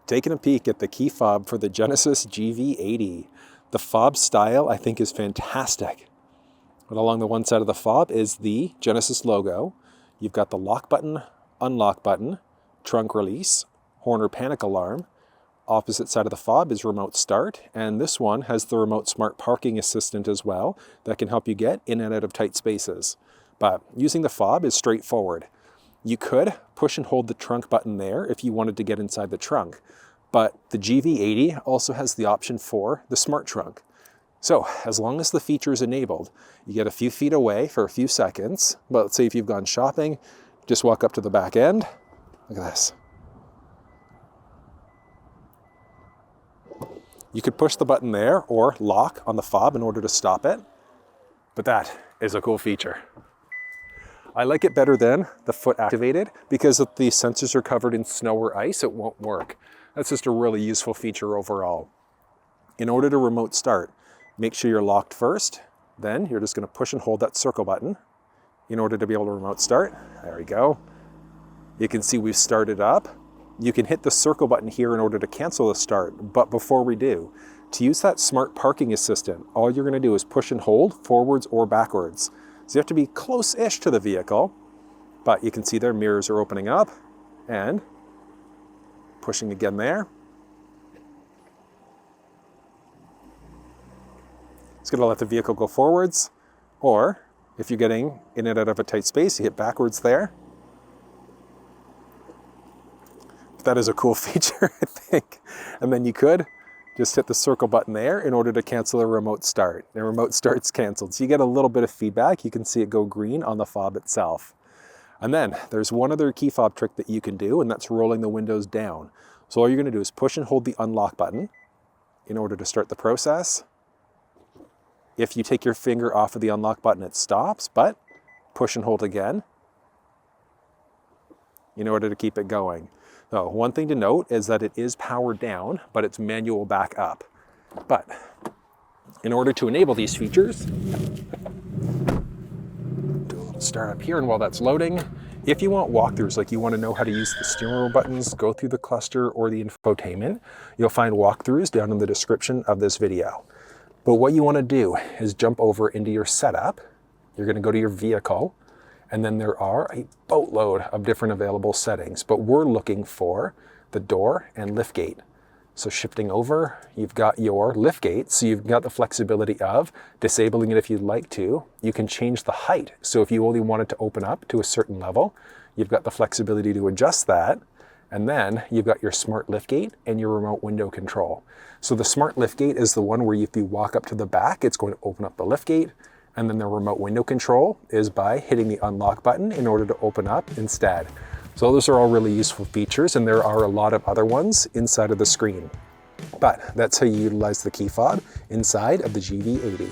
taking a peek at the key fob for the Genesis GV80. The fob style I think is fantastic. But along the one side of the fob is the Genesis logo. You've got the lock button, unlock button, trunk release, horn or panic alarm. Opposite side of the fob is remote start, and this one has the remote smart parking assistant as well that can help you get in and out of tight spaces. But using the fob is straightforward. You could push and hold the trunk button there if you wanted to get inside the trunk, but the GV80 also has the option for the smart trunk. So as long as the feature is enabled, you get a few feet away for a few seconds. But let's say if you've gone shopping, just walk up to the back end. Look at this. You could push the button there or lock on the fob in order to stop it, but that is a cool feature. I like it better than the foot activated because if the sensors are covered in snow or ice, it won't work. That's just a really useful feature overall. In order to remote start, make sure you're locked first. Then you're just going to push and hold that circle button in order to be able to remote start. There we go. You can see we've started up. You can hit the circle button here in order to cancel the start, but before we do, to use that smart parking assistant, all you're going to do is push and hold forwards or backwards. So you have to be close-ish to the vehicle, but you can see their mirrors are opening up and pushing again there. It's going to let the vehicle go forwards, or if you're getting in and out of a tight space, you hit backwards there. That is a cool feature, I think. And then you could just hit the circle button there in order to cancel the remote start. The remote start's canceled. So you get a little bit of feedback. You can see it go green on the fob itself. And then there's one other key fob trick that you can do, and that's rolling the windows down. So all you're going to do is push and hold the unlock button in order to start the process. If you take your finger off of the unlock button, it stops, but push and hold again in order to keep it going. So one thing to note is that it is powered down, but it's manual back up. But in order to enable these features, do a little start up here, and while that's loading, if you want walkthroughs, like you want to know how to use the steering wheel buttons, go through the cluster or the infotainment, you'll find walkthroughs down in the description of this video. But what you want to do is jump over into your setup. You're going to go to your vehicle, and then there are a boatload of different available settings, but we're looking for the door and liftgate. So shifting over, you've got your liftgate, so you've got the flexibility of disabling it if you'd like to. You can change the height, so if you only want it to open up to a certain level, you've got the flexibility to adjust that. And then you've got your smart liftgate and your remote window control. So the smart liftgate is the one where if you walk up to the back, it's going to open up the liftgate. And then the remote window control is by hitting the unlock button in order to open up instead. So those are all really useful features, and there are a lot of other ones inside of the screen. But that's how you utilize the key fob inside of the GV80.